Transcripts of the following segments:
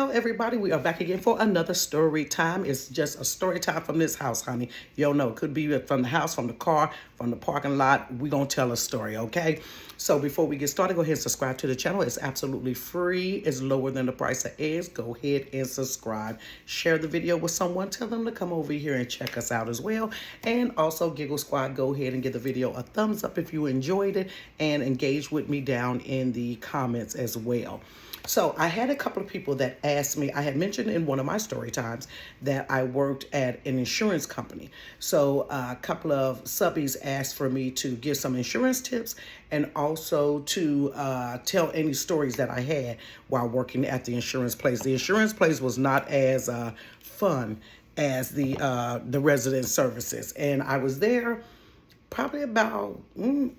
Hello, everybody. We are back again for another story time. It's just a story time from this house, honey. You don't know. It could be from the house, from the car, from the parking lot. We're going to tell a story, okay? So before we get started, go ahead and subscribe to the channel. It's absolutely free. It's lower than the price of eggs. Go ahead and subscribe. Share the video with someone. Tell them to come over here and check us out as well. And also, Giggle Squad, go ahead and give the video a thumbs up if you enjoyed it. And engage with me down in the comments as well. So I had a couple of people that asked me, I had mentioned in one of my story times that I worked at an insurance company. So a couple of subbies asked for me to give some insurance tips and also to tell any stories that I had while working at the insurance place. The insurance place was not as fun as the resident services. And I was there probably about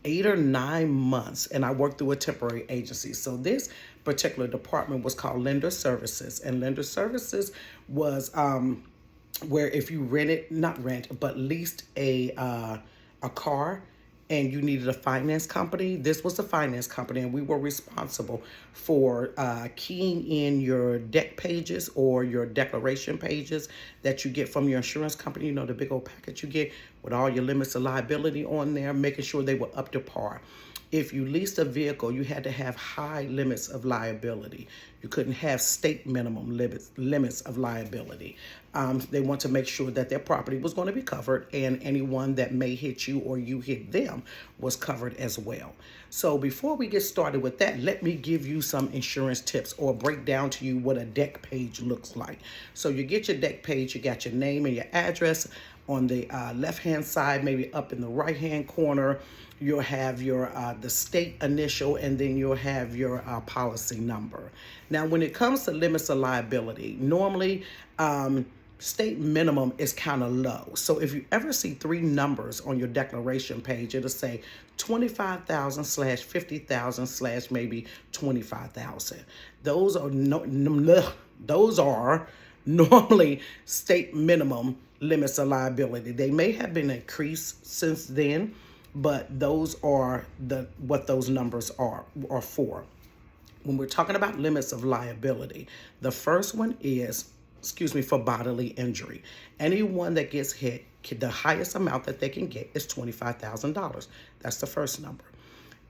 8 or 9 months, and I worked through a temporary agency. So this particular department was called Lender Services, and Lender Services was where if you leased a car and you needed a finance company, this was a finance company, and we were responsible for keying in your deck pages or your declaration pages that you get from your insurance company. You know, the big old package you get with all your limits of liability on there, making sure they were up to par. If you leased a vehicle, you had to have high limits of liability. You couldn't have state minimum limits of liability. They want to make sure that their property was going to be covered, and anyone that may hit you or you hit them was covered as well. So before we get started with that, let me give you some insurance tips or break down to you what a deck page looks like. So you get your deck page, you got your name and your address. On the left-hand side, maybe up in the right-hand corner, you'll have your the state initial, and then you'll have your policy number. Now, when it comes to limits of liability, normally state minimum is kind of low. So if you ever see 3 numbers on your declaration page, it'll say 25,000 / 50,000 / maybe 25,000. Those are normally state minimum limits of liability. They may have been increased since then, but those are what those numbers are for. When we're talking about limits of liability, the first one is, for bodily injury. Anyone that gets hit, the highest amount that they can get is $25,000. That's the first number.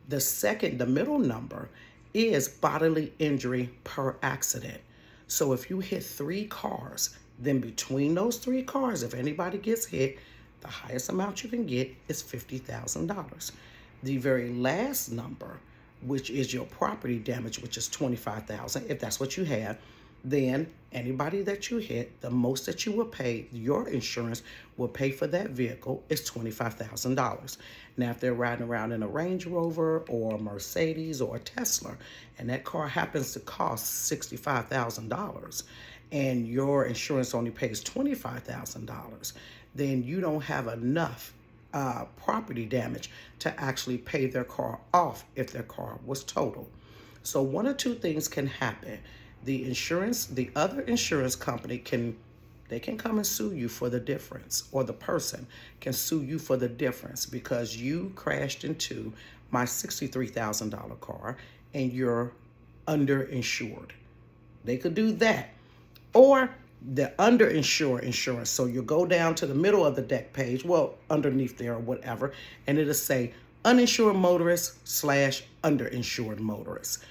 The middle number is bodily injury per accident. So if you hit 3 cars, then between those 3 cars, if anybody gets hit, the highest amount you can get is $50,000. The very last number, which is your property damage, which is $25,000, if that's what you have, then anybody that you hit, the most that you will pay, your insurance will pay for that vehicle is $25,000. Now, if they're riding around in a Range Rover or a Mercedes or a Tesla, and that car happens to cost $65,000, and your insurance only pays $25,000, then you don't have enough property damage to actually pay their car off if their car was totaled. So one or two things can happen. The other insurance company can come and sue you for the difference, or the person can sue you for the difference because you crashed into my $63,000 car and you're underinsured. They could do that. Or the underinsured insurance. So you go down to the middle of the deck page, well, underneath there or whatever, and it'll say uninsured motorist / underinsured motorist.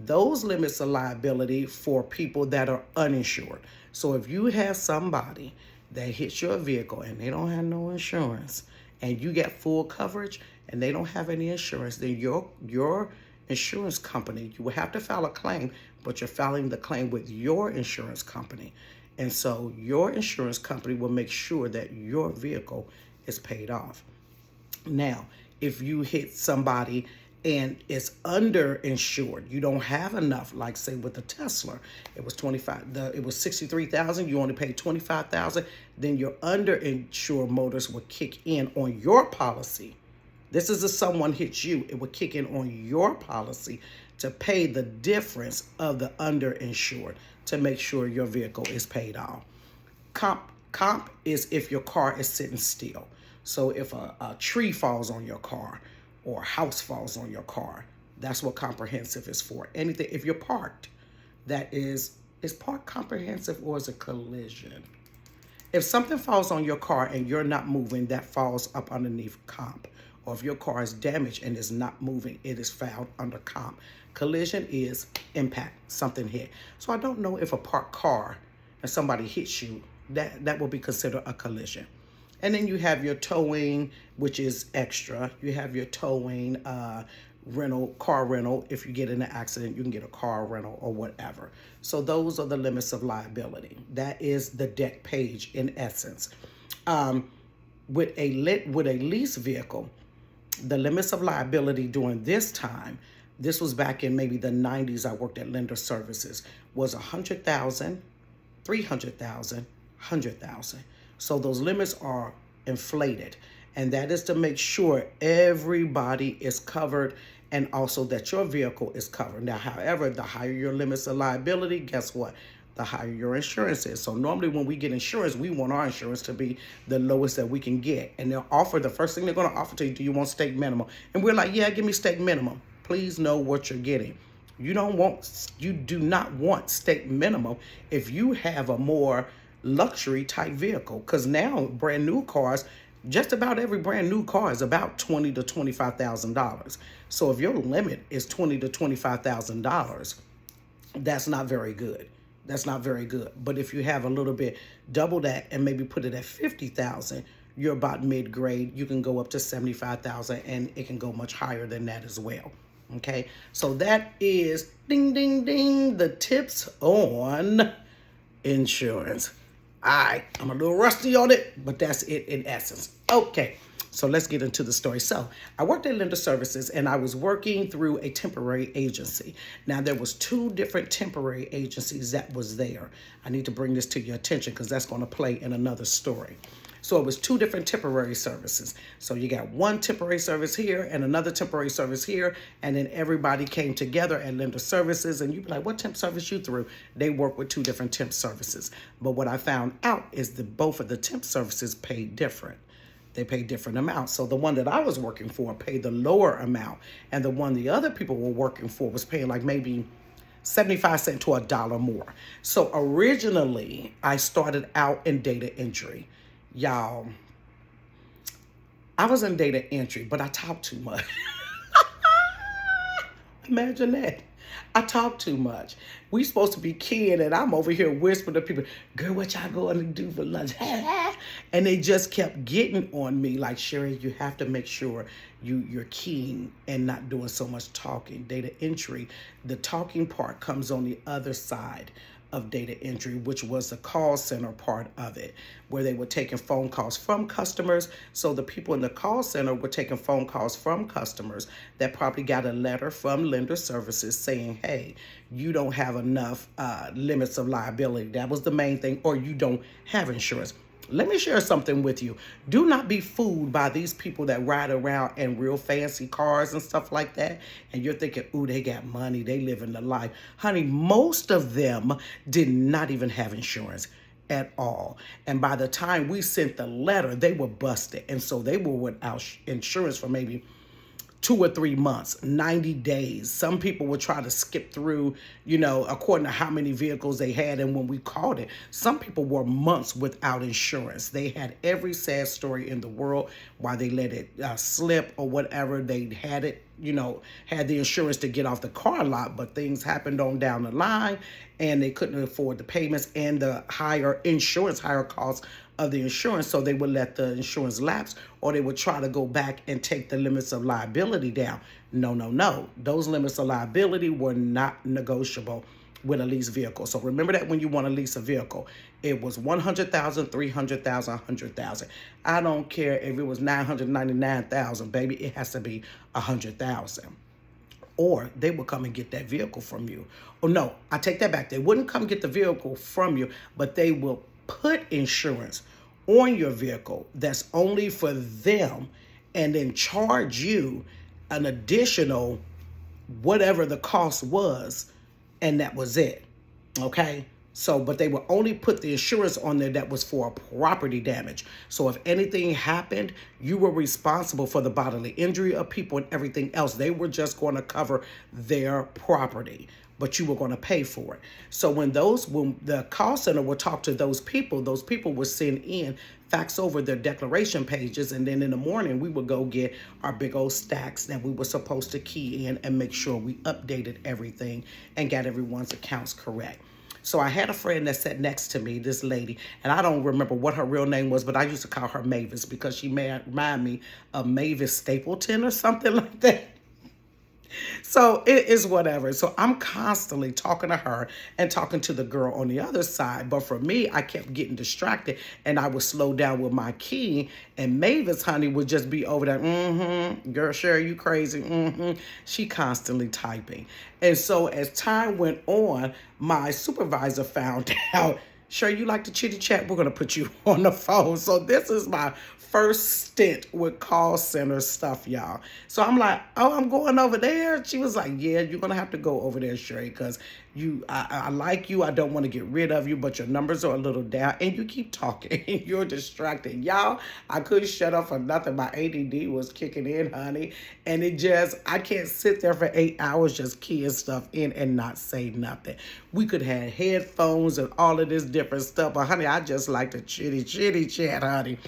Those limits of liability for people that are uninsured. So if you have somebody that hits your vehicle and they don't have no insurance, and you get full coverage and they don't have any insurance, then your insurance company, you will have to file a claim, but you're filing the claim with your insurance company. And so your insurance company will make sure that your vehicle is paid off. Now, if you hit somebody and it's underinsured, you don't have enough, like say with the Tesla, it was $63,000, you only paid $25,000, then your underinsured motorist will kick in on your policy. This is if someone hits you, it would kick in on your policy to pay the difference of the underinsured to make sure your vehicle is paid off. Comp is if your car is sitting still. So if a tree falls on your car or a house falls on your car, that's what comprehensive is for. Anything, if you're parked, that is Is part comprehensive or is it collision? If something falls on your car and you're not moving, that falls up underneath comp. Or if your car is damaged and is not moving, it is found under comp. Collision is impact, something hit. So I don't know if a parked car and somebody hits you, that will be considered a collision. And then you have your towing, which is extra. You have your towing, rental, car rental. If you get in an accident, you can get a car rental or whatever. So those are the limits of liability. That is the deck page in essence. With a lease vehicle, the limits of liability during this time, this was back in maybe the 90s, I worked at Lender Services, was 100,000, 300,000, 100,000. So those limits are inflated, and that is to make sure everybody is covered and also that your vehicle is covered. Now, however, the higher your limits of liability, guess what? The higher your insurance is. So normally when we get insurance, we want our insurance to be the lowest that we can get. And they'll offer, the first thing they're going to offer to you, do you want state minimum? And we're like, yeah, give me state minimum. Please know what you're getting. You do not want state minimum if you have a more luxury type vehicle, because now brand new cars, just about every brand new car is about $20,000 to $25,000. So if your limit is $20,000 to $25,000, that's not very good. That's not very good. But if you have a little bit, double that and maybe put it at 50,000, you're about mid-grade. You can go up to 75,000 and it can go much higher than that as well. Okay, so that is ding, ding, ding, the tips on insurance. All right, I'm a little rusty on it, but that's it in essence. Okay, so let's get into the story. So I worked at Lender Services and I was working through a temporary agency. Now there was 2 different temporary agencies that was there. I need to bring this to your attention because that's going to play in another story. So it was 2 different temporary services. So you got one temporary service here and another temporary service here. And then everybody came together at Lender Services. And you'd be like, what temp service you through? They work with 2 different temp services. But what I found out is that both of the temp services paid different. They pay different amounts. So the one that I was working for paid the lower amount. And the one the other people were working for was paying like maybe 75 cents to $1 more. So originally, I started out in data entry. Y'all, I was in data entry, but I talk too much. Imagine that. I talk too much. We supposed to be kidding, and I'm over here whispering to people, girl, what y'all going to do for lunch? And they just kept getting on me like, Sherry, you have to make sure you're keen and not doing so much talking. Data entry, the talking part comes on the other side of data entry, which was the call center part of it, where they were taking phone calls from customers. So the people in the call center were taking phone calls from customers that probably got a letter from Lender Services saying, hey, you don't have enough limits of liability. That was the main thing, or you don't have insurance. Let me share something with you. Do not be fooled by these people that ride around in real fancy cars and stuff like that. And you're thinking, ooh, they got money. They living the life. Honey, most of them did not even have insurance at all. And by the time we sent the letter, they were busted. And so they were without insurance for maybe 2 or 3 months, 90 days. Some people would try to skip through, according to how many vehicles they had. And when we called it, some people were months without insurance. They had every sad story in the world why they let it slip or whatever. They had it, had the insurance to get off the car lot, but things happened on down the line and they couldn't afford the payments and the higher costs of the insurance, so they would let the insurance lapse, or they would try to go back and take the limits of liability down. No. Those limits of liability were not negotiable with a lease vehicle. So remember that when you want to lease a vehicle, it was 100,000, 300,000, 100,000. I don't care if it was 999,000, baby, it has to be 100,000. Or they will come and get that vehicle from you. Oh no, I take that back. They wouldn't come get the vehicle from you, but they will put insurance on your vehicle that's only for them and then charge you an additional whatever the cost was, and that was it. Okay? So, but they would only put the insurance on there that was for property damage. So if anything happened, you were responsible for the bodily injury of people and everything else. They were just going to cover their property, but you were going to pay for it. So when the call center would talk to those people would send in, fax over their declaration pages, and then in the morning we would go get our big old stacks that we were supposed to key in and make sure we updated everything and got everyone's accounts correct. So I had a friend that sat next to me, this lady, and I don't remember what her real name was, but I used to call her Mavis because she remind me of Mavis Stapleton or something like that. So it is whatever. So I'm constantly talking to her and talking to the girl on the other side. But for me, I kept getting distracted and I would slow down with my key. And Mavis, honey, would just be over there. Girl, Sherry, you crazy. She constantly typing. And so as time went on, my supervisor found out, Sure, you like to chitty chat? We're going to put you on the phone. So this is my first stint with call center stuff, y'all. So I'm like, oh, I'm going over there. She was like, yeah, you're going to have to go over there, Sherry, because I like you. I don't want to get rid of you, but your numbers are a little down and you keep talking and you're distracted. Y'all, I couldn't shut up for nothing. My ADD was kicking in, honey. And I can't sit there for 8 hours just keying stuff in and not say nothing. We could have headphones and all of this different stuff, but honey, I just like to chitty chat, honey.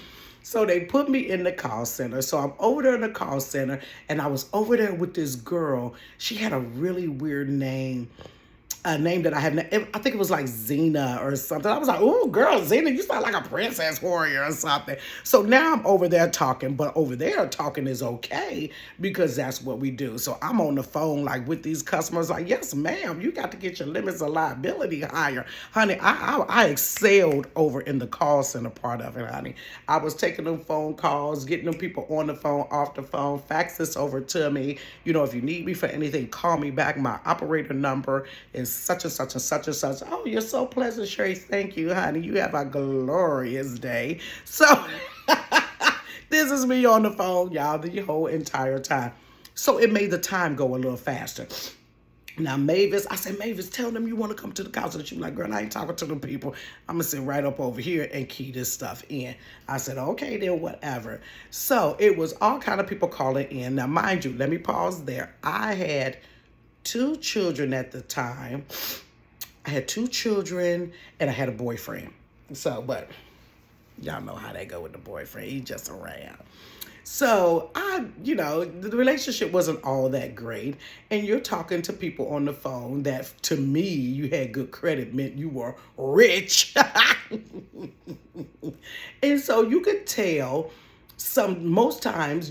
So they put me in the call center. So I'm over there in the call center, and I was over there with this girl. She had a really weird name. A name that I think it was like Xena or something. I was like, oh, girl, Xena, you sound like a princess warrior or something. So now I'm over there talking, but over there talking is okay because that's what we do. So I'm on the phone like with these customers like, yes, ma'am, you got to get your limits of liability higher. Honey, I excelled over in the call center part of it, honey. I was taking them phone calls, getting them people on the phone, off the phone, fax this over to me. You know, if you need me for anything, call me back. My operator number is such and such and such and such. Oh, you're so pleasant, Sherry. Thank you, honey. You have a glorious day. So this is me on the phone, y'all, the whole entire time. So it made the time go a little faster. Now, Mavis, I said, Mavis, tell them you want to come to the council. She was like, girl, I ain't talking to them people. I'm going to sit right up over here and key this stuff in. I said, okay, then whatever. So it was all kind of people calling in. Now, mind you, let me pause there. I had 2 children at the time. I had 2 children and I had a boyfriend. So, but y'all know how they go with the boyfriend. He just around. So the relationship wasn't all that great. And you're talking to people on the phone that to me, you had good credit meant you were rich. And so you could tell most times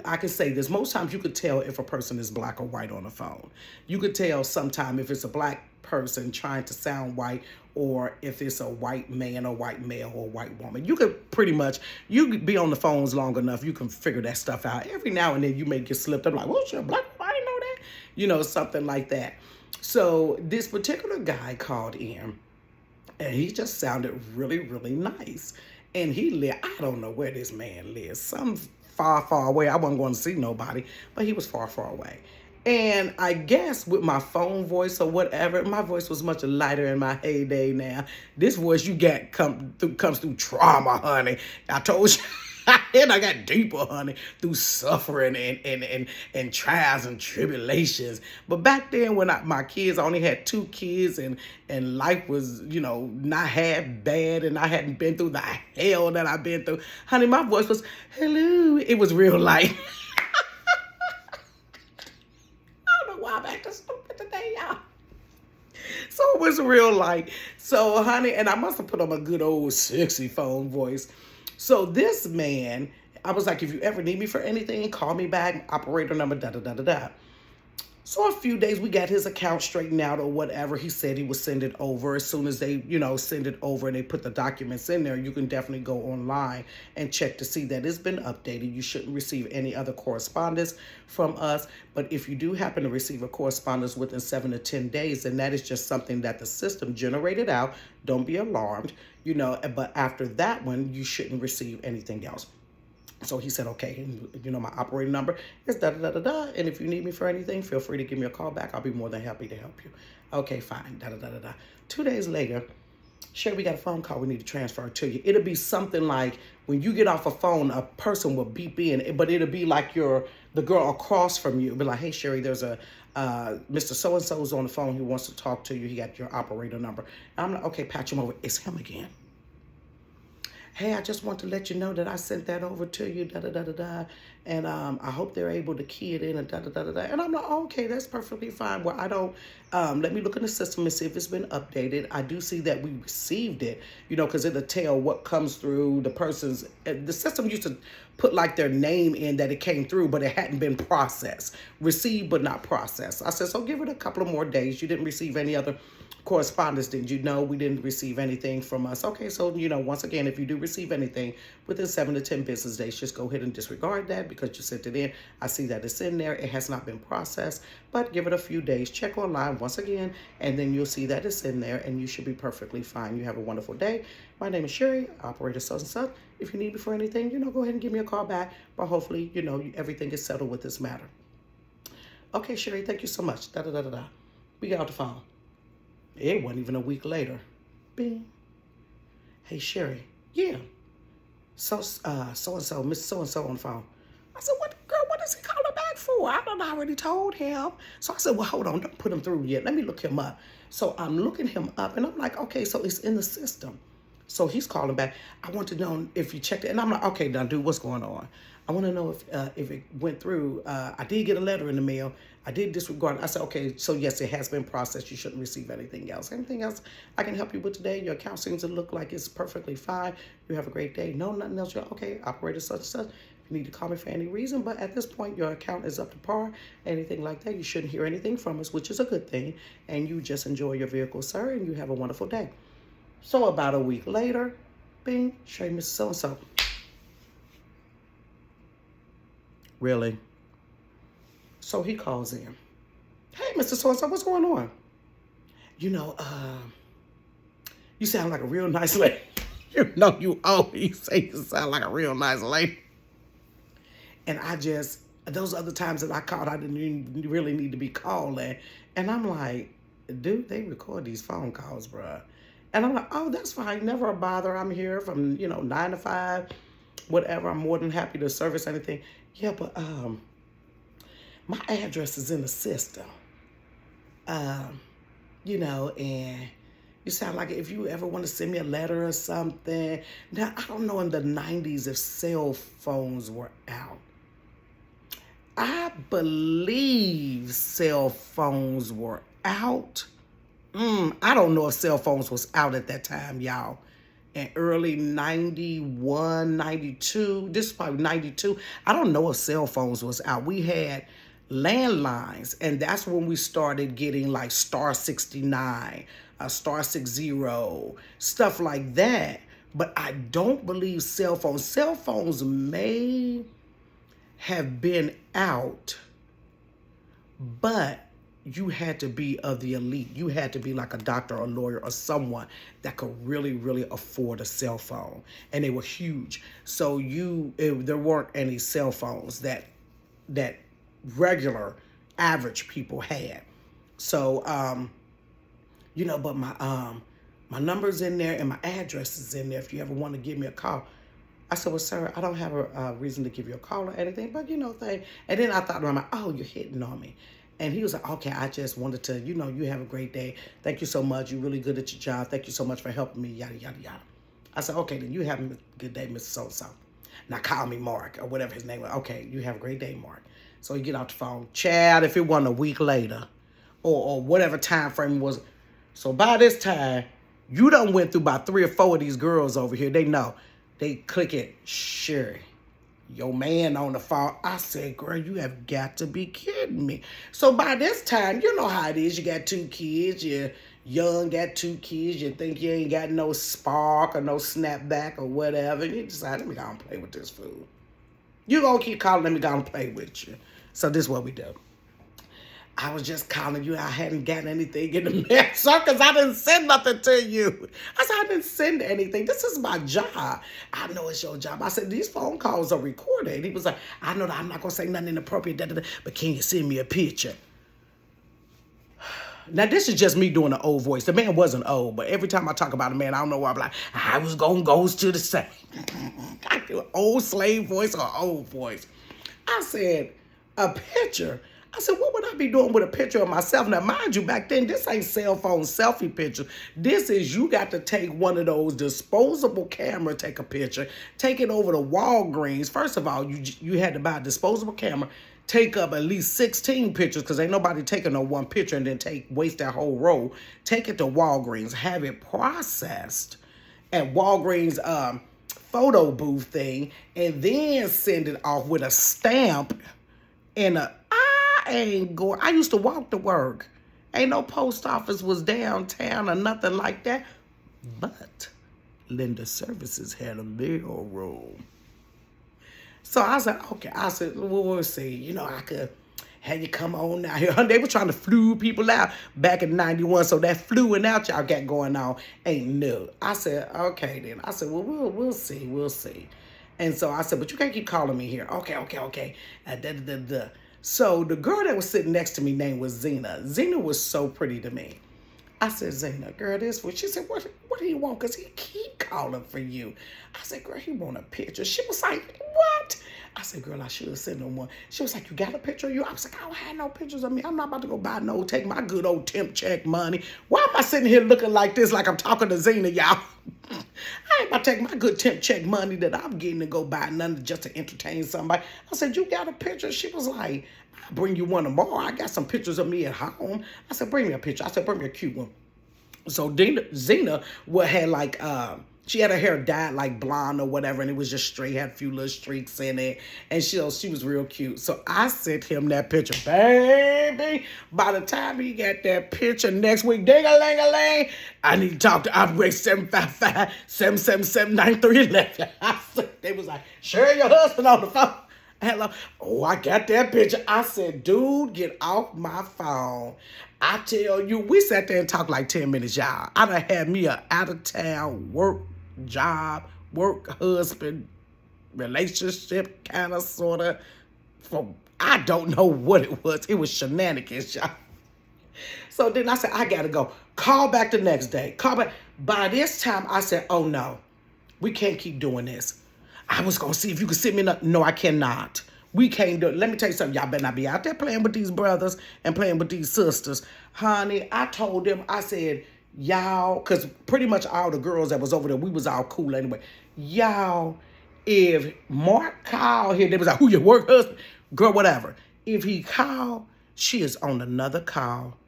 I can say this, most times you could tell if a person is black or white on the phone. You could tell sometime if it's a black person trying to sound white or if it's a white man or white male or white woman. You could you could be on the phones long enough, you can figure that stuff out. Every now and then you may get slipped up like, well, you're black, I didn't know that. Something like that. So this particular guy called in and he just sounded really, really nice. And he lived, I don't know where this man lives, some far, far away. I wasn't going to see nobody, but he was far, far away. And I guess with my phone voice or whatever, my voice was much lighter in my heyday now. This voice you get comes through trauma, honey. I told you. And I got deeper, honey, through suffering and trials and tribulations. But back then when my kids, I only had 2 kids and life was, not half bad and I hadn't been through the hell that I've been through. Honey, my voice was, hello. It was real light. I don't know why I'm acting stupid today, y'all. So it was real light. So, honey, and I must have put on a good old sexy phone voice. So this man, I was like, if you ever need me for anything, call me back, operator number, da-da-da-da-da. So a few days, we got his account straightened out or whatever. He said he would send it over. As soon as they, send it over and they put the documents in there, you can definitely go online and check to see that it's been updated. You shouldn't receive any other correspondence from us. But if you do happen to receive a correspondence within 7 to 10 days, then that is just something that the system generated out. Don't be alarmed, but after that one, you shouldn't receive anything else. So he said, okay, and you know, my operating number is da da da da da. And if you need me for anything, feel free to give me a call back. I'll be more than happy to help you. Okay, fine. Da da da da da. 2 days later, Sherry, we got a phone call. We need to transfer it to you. It'll be something like when you get off a phone, a person will beep in, but it'll be like the girl across from you. It'll be like, hey, Sherry, there's a Mr. So-and-so's on the phone. He wants to talk to you. He got your operator number. And I'm like, okay, patch him over. It's him again. Hey, I just want to let you know that I sent that over to you, da da da da da, and I hope they're able to key it in and da da da da da. And I'm like, oh, okay, that's perfectly fine. Well, I don't. Let me look in the system and see if it's been updated. I do see that we received it, you know, because it'll tell what comes through the person's. The system used to put like their name in that it came through, but it hadn't been processed, received but not processed. I said, so give it a couple of more days. You didn't receive any other correspondence, did you know? We didn't receive anything from us. Okay, so, you know, once again, if you do receive anything within 7 to 10 business days, just go ahead and disregard that because you sent it in. I see that it's in there. It has not been processed, but give it a few days. Check online once again, and then you'll see that it's in there, and you should be perfectly fine. You have a wonderful day. My name is Sherry, operator such and such. If you need me for anything, you know, go ahead and give me a call back, but hopefully, you know, everything is settled with this matter. Okay, Sherry, thank you so much. Da da da da da. We got off the phone. It wasn't even a week later. Bing. Hey, Sherry. Yeah. So-and-so, Miss So-and-so on the phone. I said, what, girl, what is he calling back for? I done already told him. So I said, well, hold on, don't put him through yet. Let me look him up. So I'm looking him up, and I'm like, okay, so it's in the system. So he's calling back. I want to know if you checked it. And I'm like, okay, now, dude, what's going on? I want to know if it went through. I did get a letter in the mail. I did disregard it. I said, okay, so yes, it has been processed. You shouldn't receive anything else. Anything else I can help you with today? Your account seems to look like it's perfectly fine. You have a great day. No, nothing else. You're okay, operator such and such. If you need to call me for any reason, but at this point, your account is up to par. Anything like that, you shouldn't hear anything from us, which is a good thing. And you just enjoy your vehicle, sir, and you have a wonderful day. So about a week later, bing, Sherry, Mrs. So-and-so. Really? So he calls in. Hey, Mr. So-and-so, what's going on? You know, you sound like a real nice lady. You know, you always say you sound like a real nice lady. And I just, those other times that I called, I didn't even really need to be calling. And I'm like, dude, they record these phone calls, bruh. And I'm like, oh, that's fine. Never a bother. I'm here from, 9 to 5, whatever. I'm more than happy to service anything. Yeah, but my address is in the system. And you sound like if you ever want to send me a letter or something. Now, I don't know in the 90s if cell phones were out. I believe cell phones were out. I don't know if cell phones was out at that time, y'all. In early 91, 92. This is probably 92. I don't know if cell phones was out. We had landlines, and that's when we started getting like star 69, star 60, stuff like that. But I don't believe cell phones. Cell phones may have been out, but you had to be of the elite. You had to be like a doctor or a lawyer or someone that could really, really afford a cell phone. And they were huge. So there weren't any cell phones that regular average people had. So, but my number's in there and my address is in there if you ever want to give me a call. I said, well, sir, I don't have a reason to give you a call or anything, but thing. And then I thought, I'm like, oh, you're hitting on me. And he was like, okay, I just wanted to, you have a great day. Thank you so much. You're really good at your job. Thank you so much for helping me, yada, yada, yada. I said, okay, then you have a good day, Mr. So-and-so. Now call me Mark or whatever his name was. Okay, you have a great day, Mark. So you get off the phone. Chad, if it wasn't a week later or whatever time frame was. So by this time, you done went through about 3 or 4 of these girls over here. They know. They click it, Sherry. Your man on the phone. I said, girl, you have got to be kidding me. So by this time, you know how it is. You got 2 kids. You're young, got 2 kids. You think you ain't got no spark or no snapback or whatever. And you decide, let me go and play with this fool. You gonna keep calling, let me go and play with you. So this is what we do. I was just calling you. I hadn't gotten anything in the mail, sir, because I didn't send nothing to you. I said, I didn't send anything. This is my job. I know it's your job. I said, these phone calls are recorded. He was like, I know that I'm not going to say nothing inappropriate, but can you send me a picture? Now, this is just me doing an old voice. The man wasn't old, but every time I talk about a man, I don't know why I'm like, I was going to go to the same. I do an old slave voice or old voice. I said, a picture? I said, what would I be doing with a picture of myself? Now, mind you, back then, this ain't cell phone selfie picture. This is you got to take one of those disposable camera, take a picture, take it over to Walgreens. First of all, you had to buy a disposable camera, take up at least 16 pictures because ain't nobody taking no one picture and then waste that whole roll. Take it to Walgreens, have it processed at Walgreens photo booth thing, and then send it off with a stamp and I used to walk to work. Ain't no post office was downtown or nothing like that. But Linda Services had a mail room. So I said, okay. I said, well, we'll see. You know, I could have you come on now here. They were trying to flu people out back in 91. So that fluing out y'all got going on ain't new. I said, okay then. I said, well, we'll see. We'll see. And so I said, but you can't keep calling me here. Okay. So the girl that was sitting next to me name was Xena. Xena was so pretty to me. I said, Xena, girl, this what? She said, what do you want? Because he keep calling for you. I said, girl, he want a picture. She was like, what? I said, girl, I should have sent him one. She was like, you got a picture of you? I was like, I don't have no pictures of me. I'm not about to go buy take my good old temp check money. Why am I sitting here looking like this, like I'm talking to Xena, y'all? I ain't about to take my good temp check money that I'm getting to go buy nothing just to entertain somebody. I said, you got a picture? She was like, I'll bring you one tomorrow. I got some pictures of me at home. I said, bring me a picture. I said, bring me a cute one. So Xena had like, she had her hair dyed like blonde or whatever, and it was just straight, had a few little streaks in it, and she was real cute. So I sent him that picture, baby. By the time he got that picture next week, ding-a-ling-a-ling, I need to talk to Operator 755-777-9311. They was like, sure, your husband on the phone. Hello. Oh, I got that picture. I said, dude, get off my phone. I tell you, we sat there and talked like 10 minutes, y'all. I done had me a out-of-town work job, work husband, relationship, kind of, sort of. I don't know what it was. It was shenanigans, y'all. So then I said, I got to go. Call back the next day. Call back. By this time, I said, oh, no. We can't keep doing this. I was going to see if you could send me. No, I cannot. We can't do it. Let me tell you something. Y'all better not be out there playing with these brothers and playing with these sisters. Honey, I told them, I said, y'all, because pretty much all the girls that was over there, we was all cool anyway. Y'all, if Mark called here, they was like, who your work husband? Girl, whatever. If he called, she is on another call.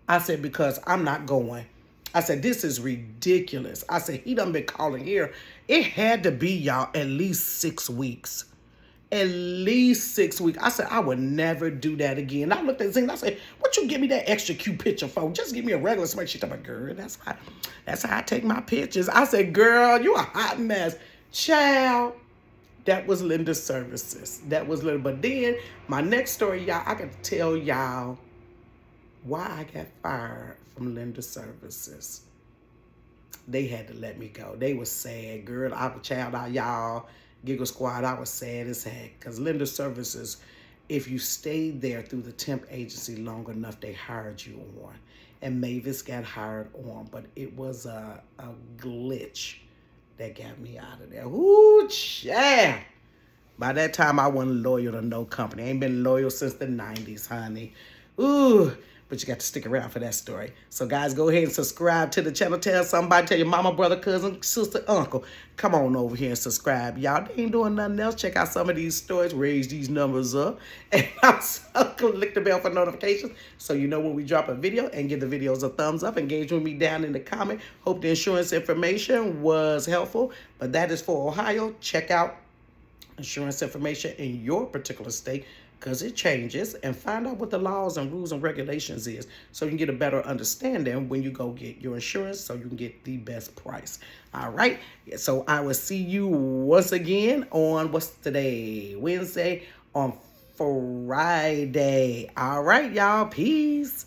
I said, because I'm not going. I said, this is ridiculous. I said, he done been calling here. It had to be, y'all, at least 6 weeks. At least 6 weeks. I said, I would never do that again. I looked at Xena. I said, what you give me that extra cute picture for? Just give me a regular smack. She thought, girl, that's how I take my pictures. I said, girl, you a hot mess. Child, that was Linda's Services. That was Linda. But then, my next story, y'all, I got to tell y'all why I got fired from Linda Services. They had to let me go. They was sad, girl. I was y'all, Giggle Squad, I was sad as heck. Because Linda Services, if you stayed there through the temp agency long enough, they hired you on. And Mavis got hired on. But it was a glitch that got me out of there. Ooh, yeah. By that time, I wasn't loyal to no company. I ain't been loyal since the 90s, honey. Ooh. But you got to stick around for that story. So, guys, go ahead and subscribe to the channel. Tell somebody, tell your mama, brother, cousin, sister, uncle. Come on over here and subscribe. Y'all, they ain't doing nothing else. Check out some of these stories. Raise these numbers up. And also click the bell for notifications so you know when we drop a video. And give the videos a thumbs up. Engage with me down in the comment. Hope the insurance information was helpful. But that is for Ohio. Check out insurance information in your particular state, because it changes, and find out what the laws and rules and regulations is so you can get a better understanding when you go get your insurance so you can get the best price. All right. So I will see you once again on, what's today? Wednesday, on Friday. All right, y'all. Peace.